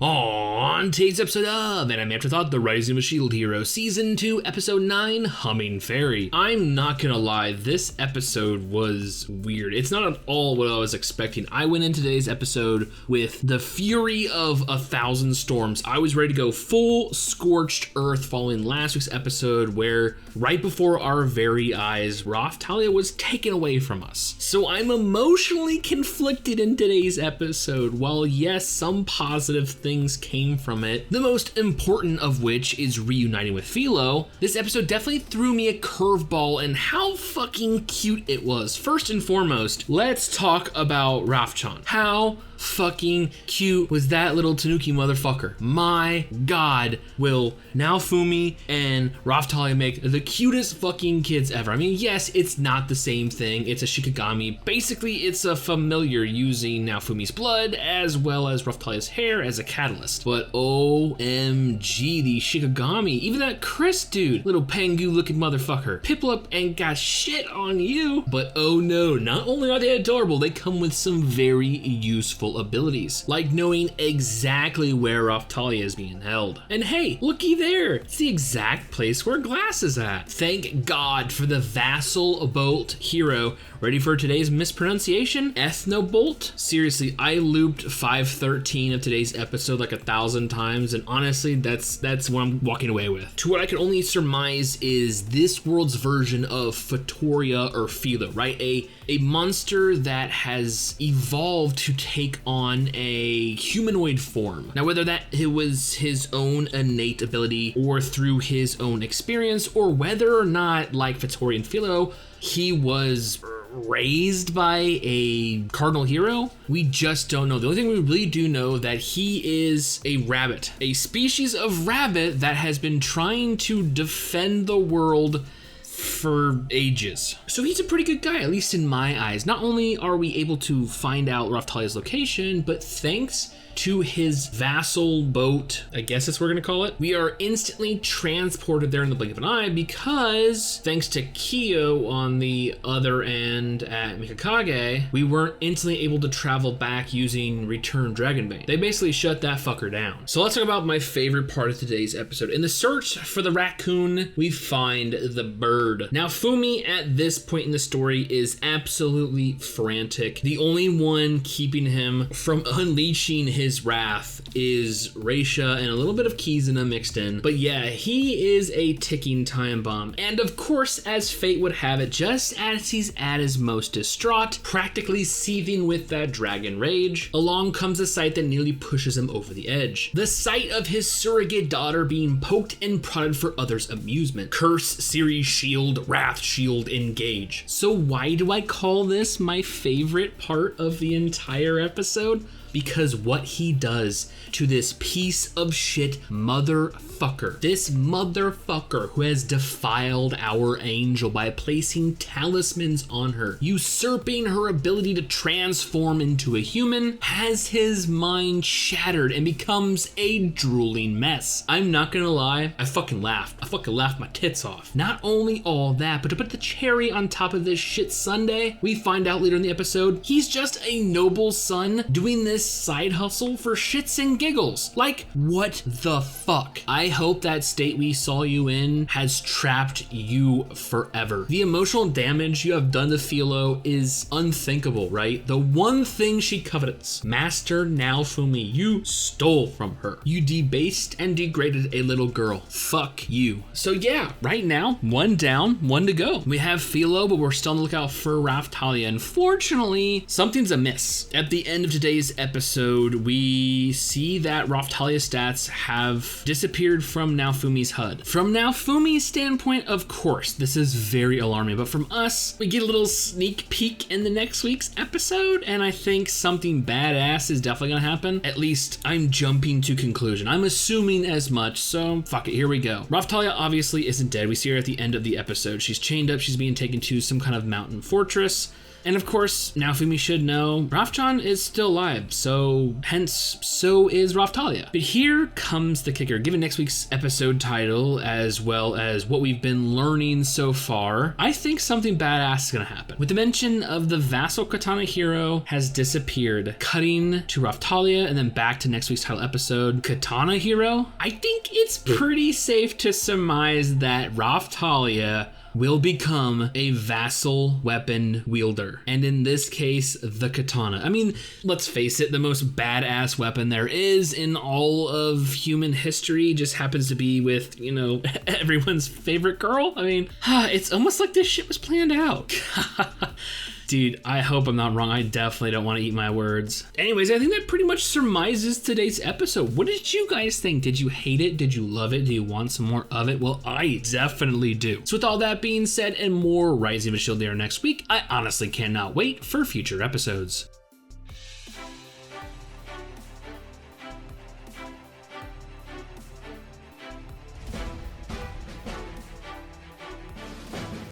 On today's episode of Afterthought, The Rising of a Shield Hero, Season 2, Episode 9, Humming Fairy. I'm not gonna lie, this episode was weird. It's not at all what I was expecting. I went into today's episode with the fury of 1,000 storms. I was ready to go full scorched earth following last week's episode where, right before our very eyes, Raphtalia was taken away from us. So I'm emotionally conflicted in today's episode. While yes, some positive things came from it, the most important of which is reuniting with Philo, this episode definitely threw me a curveball and how fucking cute it was. First and foremost, let's talk about Raphchan. How fucking cute was that little Tanuki motherfucker? My god, will Naofumi and Raphtalia make the cutest fucking kids ever. I mean, yes, it's not the same thing. It's a Shikigami. Basically, it's a familiar using Naofumi's blood as well as Raphtalia's hair as a catalyst. But OMG, the Shikigami, even that Chris dude, little Pangu looking motherfucker. Piplup ain't got shit on you. But oh no, not only are they adorable, they come with some very useful abilities, like knowing exactly where Raphtalia is being held. And hey, looky there, it's the exact place where Glass is at. Thank God for the Vassal Bolt hero. Ready for today's mispronunciation? Ethnobolt? Seriously, I looped 513 of today's episode like 1,000 times, and honestly, that's what I'm walking away with. To what I can only surmise is this world's version of Fatoria or Philo, right? A monster that has evolved to take on a humanoid form. Now, whether that it was his own innate ability or through his own experience, or whether or not, like Fatoria and Philo, he was raised by a cardinal hero, we just don't know. The only thing we really do know that he is a rabbit, a species of rabbit that has been trying to defend the world for ages. So he's a pretty good guy, at least in my eyes. Not only are we able to find out Raphtalia's location, but thanks to his vassal boat, I guess that's what we're gonna call it, we are instantly transported there in the blink of an eye because thanks to Kyo on the other end at Mikakage, we weren't instantly able to travel back using Return Dragonbane. They basically shut that fucker down. So let's talk about my favorite part of today's episode. In the search for the raccoon, we find the bird. Now, Fumi at this point in the story is absolutely frantic. The only one keeping him from unleashing his wrath is Reisha and a little bit of Kizuna mixed in. But yeah, he is a ticking time bomb. And of course, as fate would have it, just as he's at his most distraught, practically seething with that dragon rage, along comes a sight that nearly pushes him over the edge. The sight of his surrogate daughter being poked and prodded for others' amusement. Curse, Series Shield, Wrath Shield, engage. So why do I call this my favorite part of the entire episode? Because what he does to this piece of shit motherfucker, this motherfucker who has defiled our angel by placing talismans on her, usurping her ability to transform into a human, has his mind shattered and becomes a drooling mess. I'm not gonna lie, I fucking laughed. I fucking laughed my tits off. Not only all that, but to put the cherry on top of this shit sundae, we find out later in the episode, he's just a noble son doing this side hustle for shits and giggles. Like, what the fuck? I hope that state we saw you in has trapped you forever. The emotional damage you have done to Philo is unthinkable, right? The one thing she covets, Master Naofumi, you stole from her. You debased and degraded a little girl. Fuck you. So yeah, right now, 1 down, 1 to go. We have Philo, but we're still on the lookout for Raphtalia. Unfortunately, something's amiss. At the end of today's episode, we see that Raphtalia's stats have disappeared from Naofumi's HUD. From Naofumi's standpoint, of course, this is very alarming, but from us, we get a little sneak peek in the next week's episode, and I think something badass is definitely gonna happen. At least I'm jumping to conclusion. I'm assuming as much, so fuck it, here we go. Raphtalia obviously isn't dead. We see her at the end of the episode. She's chained up, she's being taken to some kind of mountain fortress. And of course, Naofumi should know, Rafjan is still alive, so hence, so is Raftalia. But here comes the kicker. Given next week's episode title, as well as what we've been learning so far, I think something badass is gonna happen. With the mention of the vassal katana hero has disappeared, cutting to Raftalia and then back to next week's title episode, Katana hero, I think it's pretty safe to surmise that Raftalia will become a vassal weapon wielder. And in this case, the katana. I mean, let's face it, the most badass weapon there is in all of human history just happens to be with, you know, everyone's favorite girl. I mean, it's almost like this shit was planned out. Dude, I hope I'm not wrong. I definitely don't want to eat my words. Anyways, I think that pretty much surmises today's episode. What did you guys think? Did you hate it? Did you love it? Do you want some more of it? Well, I definitely do. So with all that being said and more Rising of a Shield Hero next week, I honestly cannot wait for future episodes.